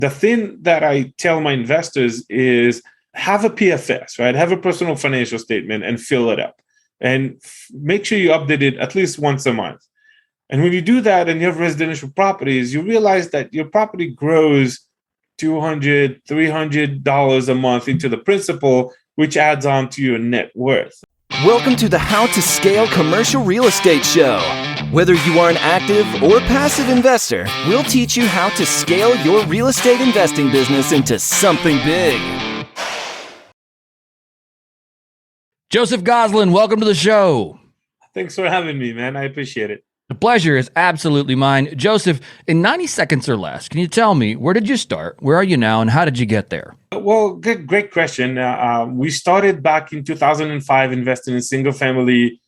The thing that I tell my investors is have a PFS, right? Have a personal financial statement and fill it up. And make sure you update it at least once a month. And when you do that and you have residential properties, you realize that your property grows $200, $300 a month into the principal, which adds on to your net worth. Welcome to the How to Scale Commercial Real Estate Show. Whether you are an active or passive investor, we'll teach you how to scale your real estate investing business into something big. Joseph Gozlan, welcome to the show. Thanks for having me, man. I appreciate it. The pleasure is absolutely mine. Joseph, in 90 seconds or less, can you tell me, where did you start? Where are you now? And how did you get there? Well, great question. We started back in 2005 investing in single family,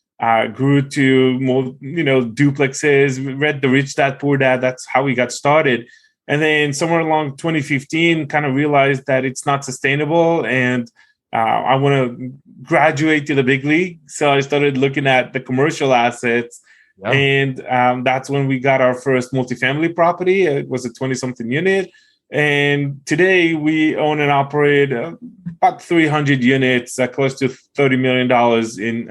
grew to more, duplexes, read The Rich Dad, Poor Dad. That's how we got started. And then somewhere along 2015, kind of realized that it's not sustainable and I want to graduate to the big league. So I started looking at the commercial assets. Yeah. And that's when we got our first multifamily property. It was a 20-something unit. And today we own and operate about 300 units, close to $30 million in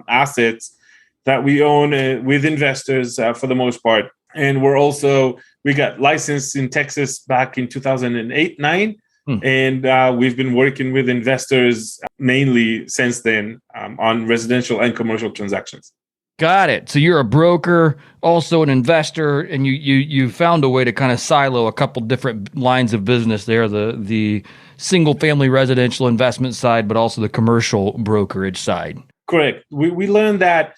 assets that we own with investors for the most part. And we got licensed in Texas back in 2008-9. And we've been working with investors mainly since then on residential and commercial transactions. Got it. So you're a broker, also an investor, and you found a way to kind of silo a couple different lines of business there, the single family residential investment side, but also the commercial brokerage side. Correct. We learned that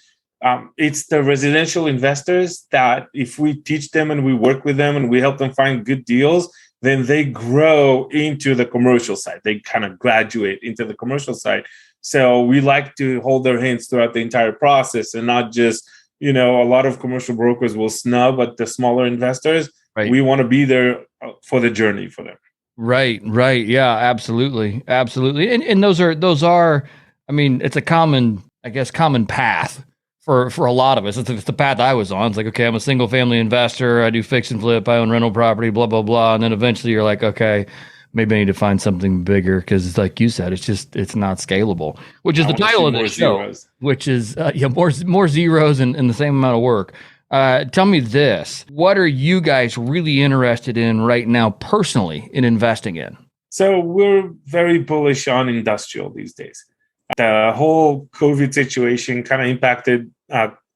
it's the residential investors that if we teach them and we work with them and we help them find good deals, then they grow into the commercial side. They kind of graduate into the commercial side. So we like to hold their hands throughout the entire process and not just, a lot of commercial brokers will snub at the smaller investors. Right. We want to be there for the journey for them. Right. Yeah, absolutely. And those are, it's a common path for a lot of us. It's the path I was on. It's like, okay, I'm a single family investor. I do fix and flip. I own rental property, blah, blah, blah. And then eventually you're like, okay, maybe I need to find something bigger because, like you said, it's not scalable, which is the title of the show, zeros. Which is more zeros and the same amount of work. Tell me this: what are you guys really interested in right now, personally, in investing in? So we're very bullish on industrial these days. The whole COVID situation kind of impacted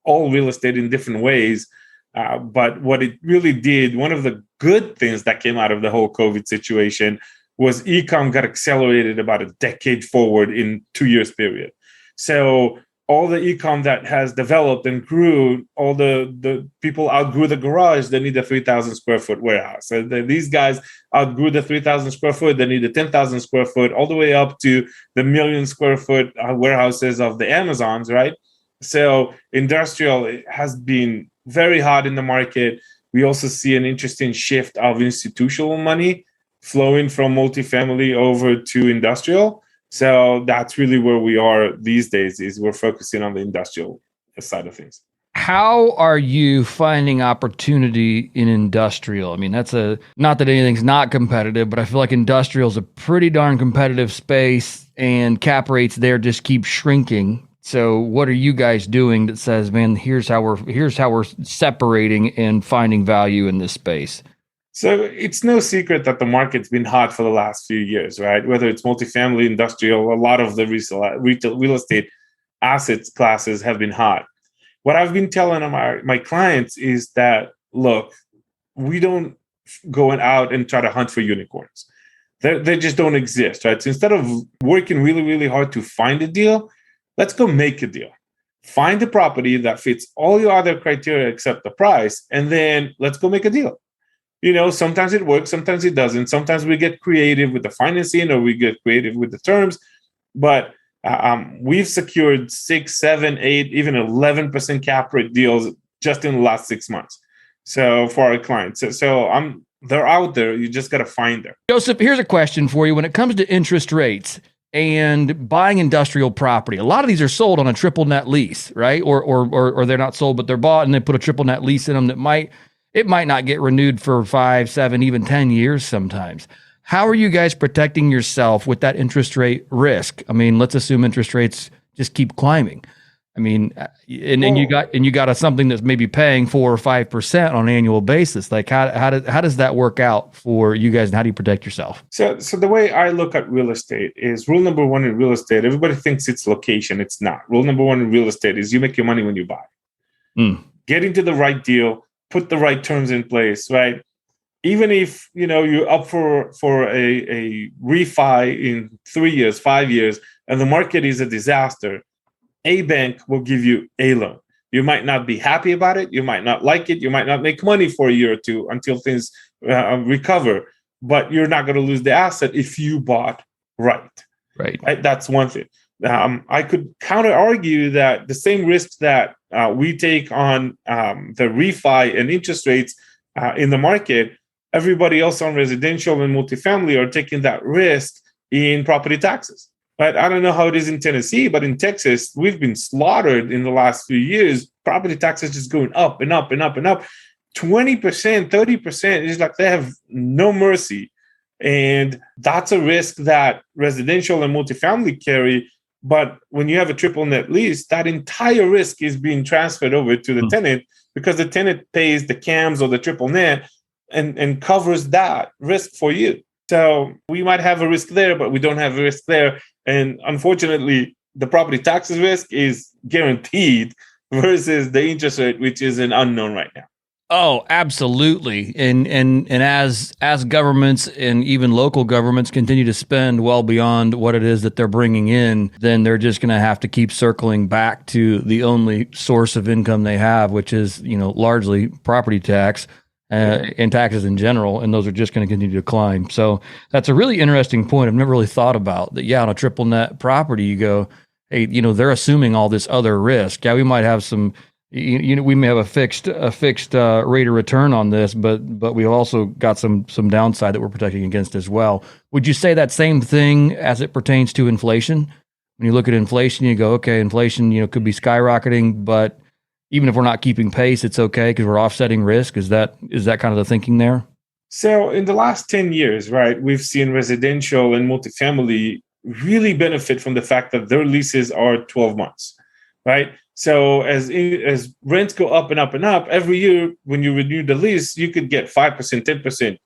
all real estate in different ways. But what it really did, one of the good things that came out of the whole COVID situation was e-com got accelerated about a decade forward in 2 years period. So all the e-com that has developed and grew, all the people outgrew the garage, they need a 3,000 square foot warehouse. So these guys outgrew the 3,000 square foot, they need a 10,000 square foot, all the way up to the 1 million square foot warehouses of the Amazons, right? So industrial has been very hot in the market. We also see an interesting shift of institutional money flowing from multifamily over to industrial. So that's really where we are these days, is we're focusing on the industrial side of things. How are you finding opportunity in industrial? That's not that anything's not competitive, but I feel like industrial is a pretty darn competitive space and cap rates there just keep shrinking. So what are you guys doing that says, man, here's how we're separating and finding value in this space? So it's no secret that the market's been hot for the last few years, right? Whether it's multifamily, industrial, a lot of the real estate assets classes have been hot. What I've been telling my clients is that, look, we don't go out and try to hunt for unicorns. They just don't exist, right? So instead of working really, really hard to find a deal, let's go make a deal. Find a property that fits all your other criteria except the price, and then let's go make a deal. Sometimes it works, sometimes it doesn't. Sometimes we get creative with the financing or we get creative with the terms. But we've secured 6, 7, 8, even 11% cap rate deals just in the last 6 months. So for our clients. So they're out there. You just got to find them. Joseph, here's a question for you. When it comes to interest rates and buying industrial property, a lot of these are sold on a triple net lease, right? Or they're not sold, but they're bought and they put a triple net lease in them that might it might not get renewed for 5, 7, even 10 years sometimes. How are you guys protecting yourself with that interest rate risk? I mean, let's assume interest rates just keep climbing. I mean, and you got something that's maybe paying 4 or 5% on an annual basis. Like how does that work out for you guys, and how do you protect yourself? So the way I look at real estate is rule number one in real estate. Everybody thinks it's location. It's not. Rule number one in real estate is you make your money when you buy. Get into the right deal, put the right terms in place, right? Even if you're up for a refi in 3 years, 5 years, and the market is a disaster, a bank will give you a loan. You might not be happy about it. You might not like it. You might not make money for a year or two until things recover, but you're not going to lose the asset if you bought right. Right. That's one thing. I could counter argue that the same risks that we take on the refi and interest rates in the market, everybody else on residential and multifamily are taking that risk in property taxes. But I don't know how it is in Tennessee, but in Texas, we've been slaughtered in the last few years. Property taxes just going up and up and up and up. 20%, 30% is like they have no mercy. And that's a risk that residential and multifamily carry. But when you have a triple net lease, that entire risk is being transferred over to the tenant, because the tenant pays the CAMs or the triple net and covers that risk for you. So we might have a risk there, but we don't have a risk there. And unfortunately, the property taxes risk is guaranteed versus the interest rate, which is an unknown right now. Oh, absolutely. And as governments and even local governments continue to spend well beyond what it is that they're bringing in, then they're just going to have to keep circling back to the only source of income they have, which is, largely property tax. And taxes in general, and those are just going to continue to climb. So that's a really interesting point I've never really thought about. That on a triple net property, you go, hey, they're assuming all this other risk. Yeah, we might have some, we may have a fixed rate of return on this, but we've also got some downside that we're protecting against as well. Would you say that same thing as it pertains to inflation? When you look at inflation, you go, okay, inflation, could be skyrocketing, but even if we're not keeping pace, it's okay because we're offsetting risk. Is that kind of the thinking there? So in the last 10 years, right, we've seen residential and multifamily really benefit from the fact that their leases are 12 months, right? So as rents go up and up and up, every year when you renew the lease, you could get 5%, 10%,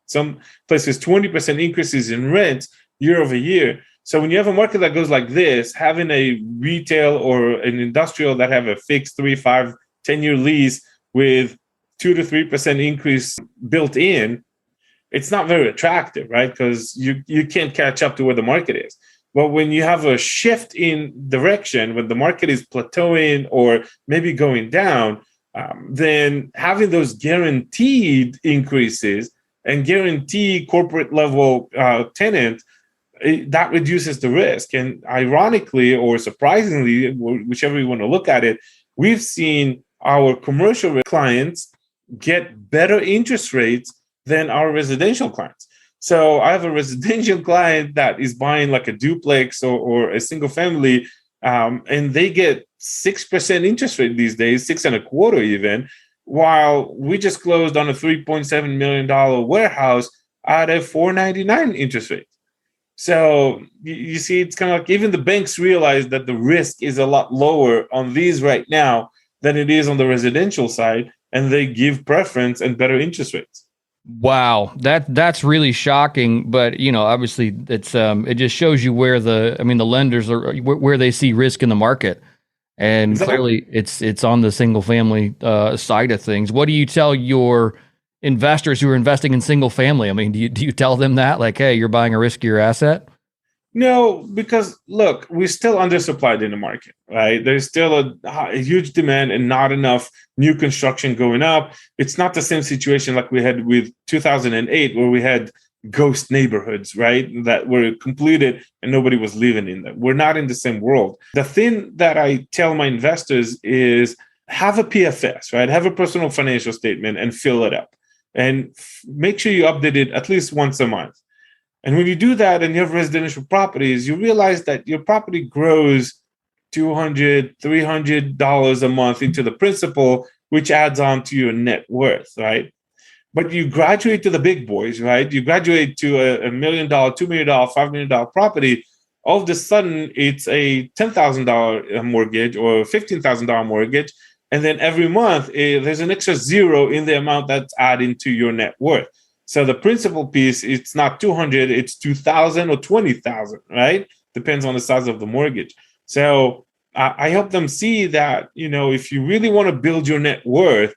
some places 20% increases in rent year over year. So when you have a market that goes like this, having a retail or an industrial that have a fixed 3, 5, 10-year lease with 2 to 3% increase built in, it's not very attractive, right? Because you can't catch up to where the market is. But when you have a shift in direction, when the market is plateauing or maybe going down, then having those guaranteed increases and guaranteed corporate level tenant, that reduces the risk. And ironically or surprisingly, whichever you want to look at it, we've seen our commercial clients get better interest rates than our residential clients. So I have a residential client that is buying like a duplex or a single family, and they get 6% interest rate these days, 6.25% even, while we just closed on a $3.7 million warehouse at a 4.99% interest rate. So you see, it's kind of like even the banks realize that the risk is a lot lower on these right now than it is on the residential side, and they give preference and better interest rates. Wow, that's really shocking. But obviously, it's it just shows you where the lenders are, where they see risk in the market, and clearly it's on the single family side of things. What do you tell your investors who are investing in single family? I mean, do you tell them that, like, hey, you're buying a riskier asset? No, because look, we're still undersupplied in the market, right? There's still a huge demand and not enough new construction going up. It's not the same situation like we had with 2008, where we had ghost neighborhoods, right? That were completed and nobody was living in them. We're not in the same world. The thing that I tell my investors is have a PFS, right? Have a personal financial statement and fill it up. And make sure you update it at least once a month. And when you do that and you have residential properties, you realize that your property grows $200, $300 a month into the principal, which adds on to your net worth, right? But you graduate to the big boys, right? You graduate to $1 million, $2 million, $5 million property. All of a sudden, it's a $10,000 mortgage or $15,000 mortgage. And then every month, there's an extra zero in the amount that's adding to your net worth. So the principal piece, it's not 200, it's 2,000 or 20,000, right? Depends on the size of the mortgage. So I help them see that, if you really want to build your net worth,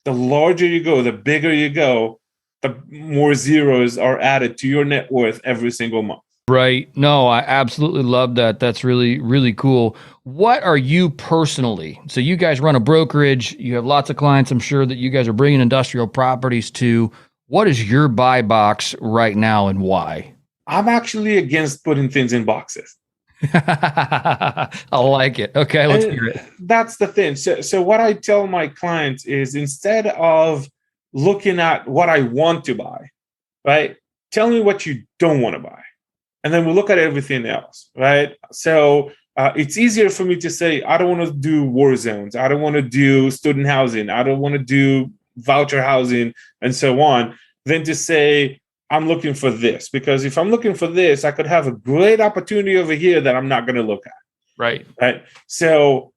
the larger you go, the bigger you go, the more zeros are added to your net worth every single month. Right. No, I absolutely love that. That's really, really cool. What are you personally? So you guys run a brokerage. You have lots of clients. I'm sure that you guys are bringing industrial properties to. What is your buy box right now and why? I'm actually against putting things in boxes. I like it. Okay, let's hear it. That's the thing. So what I tell my clients is, instead of looking at what I want to buy, right? Tell me what you don't want to buy. And then we'll look at everything else, right? So it's easier for me to say, I don't want to do war zones. I don't want to do student housing. I don't want to do voucher housing and so on, than to say, I'm looking for this. Because if I'm looking for this, I could have a great opportunity over here that I'm not going to look at. Right. So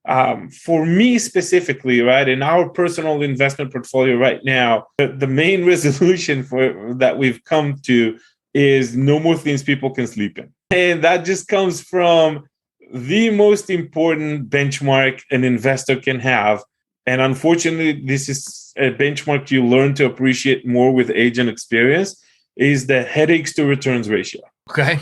for me specifically, right, in our personal investment portfolio right now, the main resolution that we've come to is no more things people can sleep in. And that just comes from the most important benchmark an investor can have. And unfortunately, this is a benchmark you learn to appreciate more with age and experience, is the headaches to returns ratio. Okay.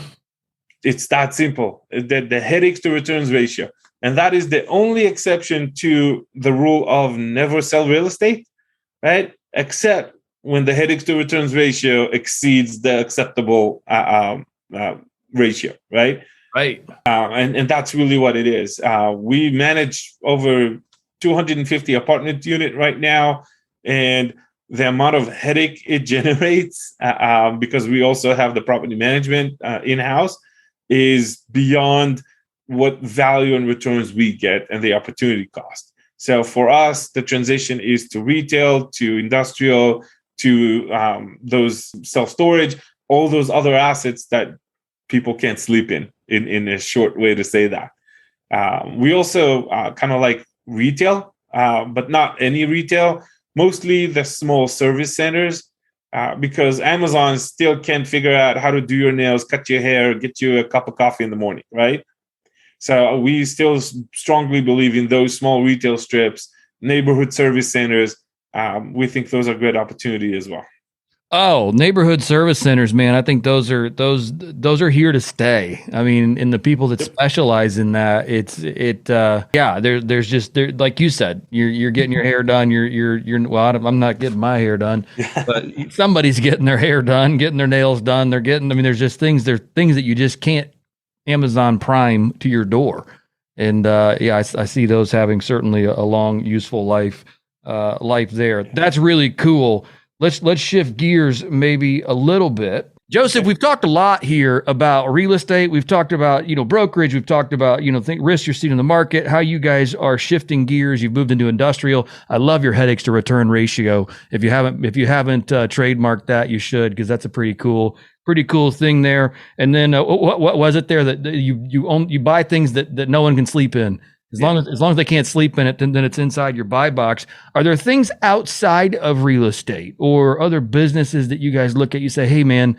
It's that simple, the headaches to returns ratio. And that is the only exception to the rule of never sell real estate, right? Except when the headaches to returns ratio exceeds the acceptable ratio, right? Right. And that's really what it is. We manage over 250 apartment unit right now, and the amount of headache it generates, because we also have the property management in-house, is beyond what value and returns we get and the opportunity cost. So for us, the transition is to retail, to industrial, to those self-storage, all those other assets that people can't sleep in a short way to say that. We also kind of like retail, but not any retail, mostly the small service centers, because Amazon still can't figure out how to do your nails, cut your hair, get you a cup of coffee in the morning, right? So we still strongly believe in those small retail strips, neighborhood service centers. We think those are great opportunity as well. Oh, neighborhood service centers, man. I think those are here to stay. I mean, and the people that specialize in that, there's just like you said, you're getting your hair done. I'm not getting my hair done, but somebody's getting their hair done, getting their nails done. There's just things that you just can't Amazon Prime to your door. And I see those having certainly a long, useful life there. That's really cool. Let's shift gears maybe a little bit. Joseph, we've talked a lot here about real estate. We've talked about, brokerage. We've talked about, risks you're seeing in the market, how you guys are shifting gears. You've moved into industrial. I love your headaches to return ratio. If you haven't trademarked that, you should, because that's a pretty cool thing there. And then what was it there that you buy things that no one can sleep in? As long as they can't sleep in it, then it's inside your buy box. Are there things outside of real estate or other businesses that you guys look at? You say, "Hey, man,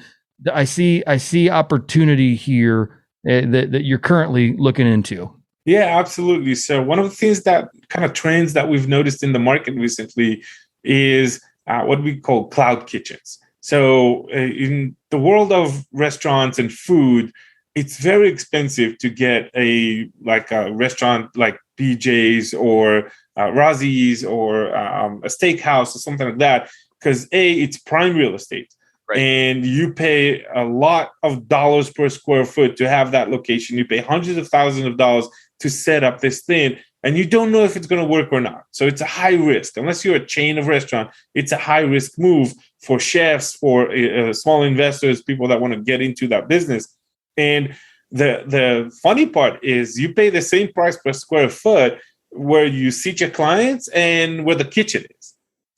I see opportunity here that you're currently looking into." Yeah, absolutely. So one of the things that kind of trends that we've noticed in the market recently is what we call cloud kitchens. So in the world of restaurants and food, it's very expensive to get a restaurant like BJ's or Razi's or a steakhouse or something like that, because it's prime real estate. Right. And you pay a lot of dollars per square foot to have that location. You pay hundreds of thousands of dollars to set up this thing, and you don't know if it's going to work or not. So it's a high risk. Unless you're a chain of restaurant, it's a high risk move for chefs, for small investors, people that want to get into that business. And the funny part is you pay the same price per square foot, where you seat your clients and where the kitchen is,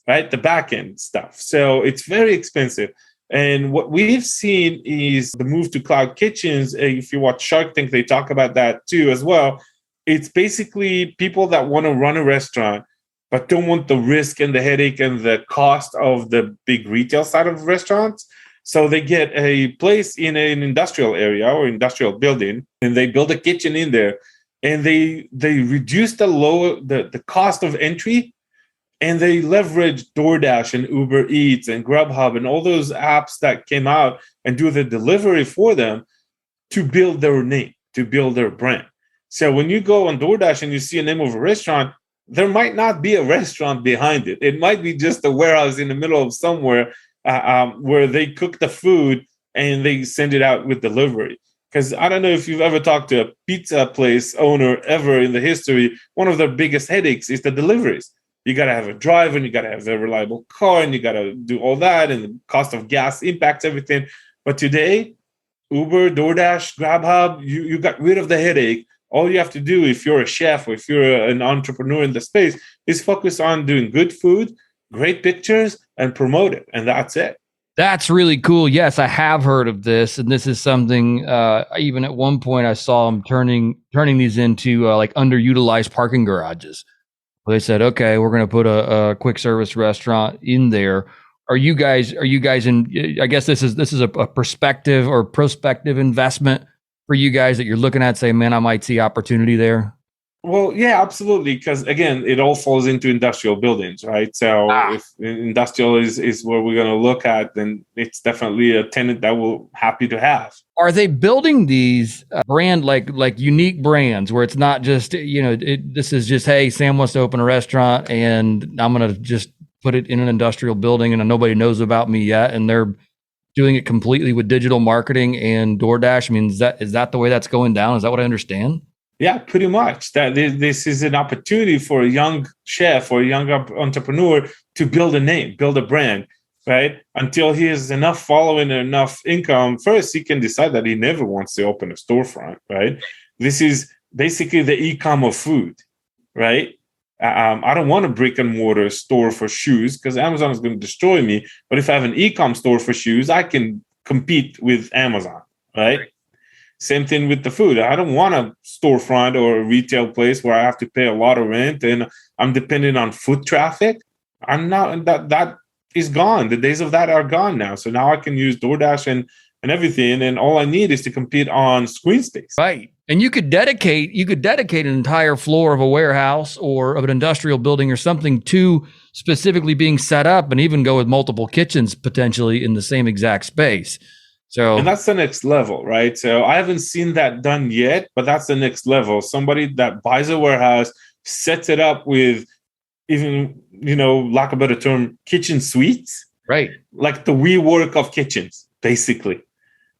right? The back end stuff. So it's very expensive. And what we've seen is the move to cloud kitchens. If you watch Shark Tank, they talk about that too as well. It's basically people that want to run a restaurant, but don't want the risk and the headache and the cost of the big retail side of restaurants. So they get a place in an industrial area or industrial building, and they build a kitchen in there, and they reduce the cost of entry, and they leverage DoorDash and Uber Eats and Grubhub and all those apps that came out and do the delivery for them to build their name, to build their brand. So when you go on DoorDash and you see a name of a restaurant, there might not be a restaurant behind it. It might be just a warehouse in the middle of somewhere where they cook the food and they send it out with delivery. Because I don't know if you've ever talked to a pizza place owner ever in the history, one of their biggest headaches is the deliveries. You got to have a driver, and you got to have a reliable car, and you got to do all that, and the cost of gas impacts everything. But today, Uber, DoorDash, Grubhub, you got rid of the headache. All you have to do if you're a chef or if you're an entrepreneur in the space is focus on doing good food, great pictures, and promote it. And that's it. That's really cool. Yes, I have heard of this. And this is something, even at one point I saw them turning these into like underutilized parking garages. They said, okay, we're going to put a quick service restaurant in there. Are you guys in, I guess this is a perspective or prospective investment for you guys that you're looking at, say, man, I might see opportunity there? Well, yeah, absolutely. Because again, it all falls into industrial buildings, right? So if industrial is where we're going to look at, then it's definitely a tenant that we're happy to have. Are they building these brand like unique brands where it's not just, this is just, hey, Sam wants to open a restaurant and I'm going to just put it in an industrial building and nobody knows about me yet. And they're doing it completely with digital marketing and DoorDash. I mean, is that the way that's going down? Is that what I understand? Yeah, pretty much. That this is an opportunity for a young chef or a young entrepreneur to build a name, build a brand, right? Until he has enough following and enough income, first he can decide that he never wants to open a storefront, right? This is basically the e-com of food, right? I don't want a brick and mortar store for shoes because Amazon is going to destroy me. But if I have an e-com store for shoes, I can compete with Amazon, right? Same thing with the food. I don't want a storefront or a retail place where I have to pay a lot of rent and I'm dependent on foot traffic. I'm not, that is gone. The days of that are gone now. So now I can use DoorDash and everything. And all I need is to compete on screen space. Right. And you could dedicate an entire floor of a warehouse or of an industrial building or something to specifically being set up and even go with multiple kitchens potentially in the same exact space. So, and that's the next level, right? So I haven't seen that done yet, but that's the next level. Somebody that buys a warehouse, sets it up with even, lack of a better term, kitchen suites. Right. Like the WeWork of kitchens, basically,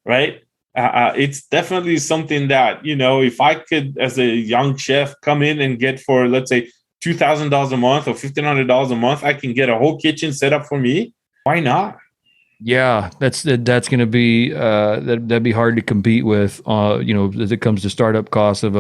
right? It's definitely something that, if I could, as a young chef, come in and get for, let's say, $2,000 a month or $1,500 a month, I can get a whole kitchen set up for me. Why not? Yeah, that's going to be that'd be hard to compete with, as it comes to startup costs of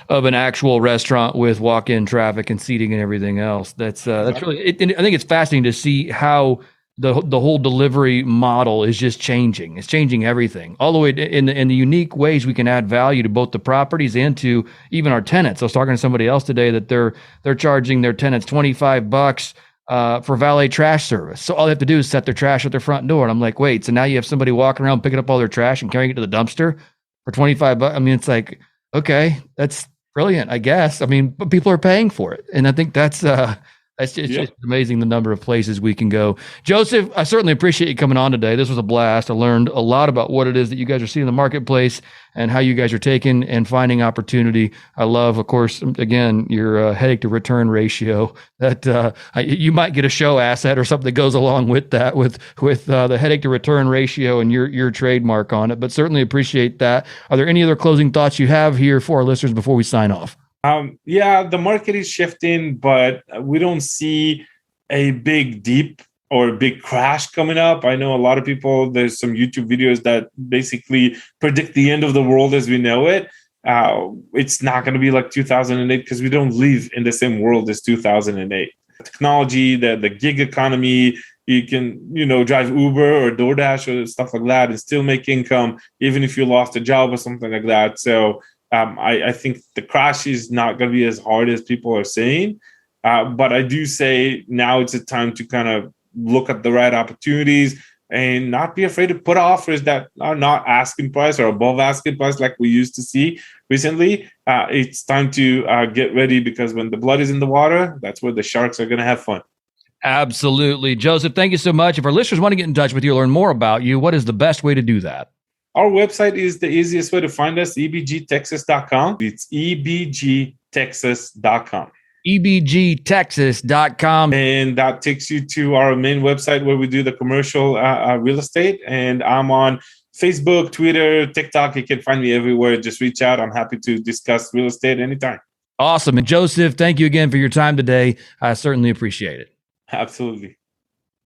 an actual restaurant with walk-in traffic and seating and everything else. That's really. I think it's fascinating to see how the whole delivery model is just changing. It's changing everything, all the way in the unique ways we can add value to both the properties and to even our tenants. I was talking to somebody else today that they're charging their tenants $25. For valet trash service. So all they have to do is set their trash at their front door. And I'm like, wait, so now you have somebody walking around picking up all their trash and carrying it to the dumpster for $25. I mean, it's like, okay, that's brilliant, I guess. I mean, but people are paying for it. And I think that's just amazing the number of places we can go. Joseph, I certainly appreciate you coming on today. This was a blast. I learned a lot about what it is that you guys are seeing in the marketplace and how you guys are taking and finding opportunity. I love, of course, again, your headache to return ratio that you might get a show asset or something that goes along with that with the headache to return ratio and your trademark on it, but certainly appreciate that. Are there any other closing thoughts you have here for our listeners before we sign off? The market is shifting, but we don't see a big dip or a big crash coming up. I know a lot of people, there's some YouTube videos that basically predict the end of the world as we know it. it's not going to be like 2008 because we don't live in the same world as 2008. Technology, the gig economy, you can, drive Uber or DoorDash or stuff like that and still make income, even if you lost a job or something like that. So I think the crash is not going to be as hard as people are saying. But I do say now it's a time to kind of look at the right opportunities and not be afraid to put offers that are not asking price or above asking price like we used to see recently. It's time to get ready, because when the blood is in the water, that's where the sharks are going to have fun. Absolutely. Joseph, thank you so much. If our listeners want to get in touch with you, learn more about you, what is the best way to do that? Our website is the easiest way to find us, ebgtexas.com. It's ebgtexas.com. ebgtexas.com. And that takes you to our main website where we do the commercial real estate. And I'm on Facebook, Twitter, TikTok. You can find me everywhere. Just reach out. I'm happy to discuss real estate anytime. Awesome. And Joseph, thank you again for your time today. I certainly appreciate it. Absolutely.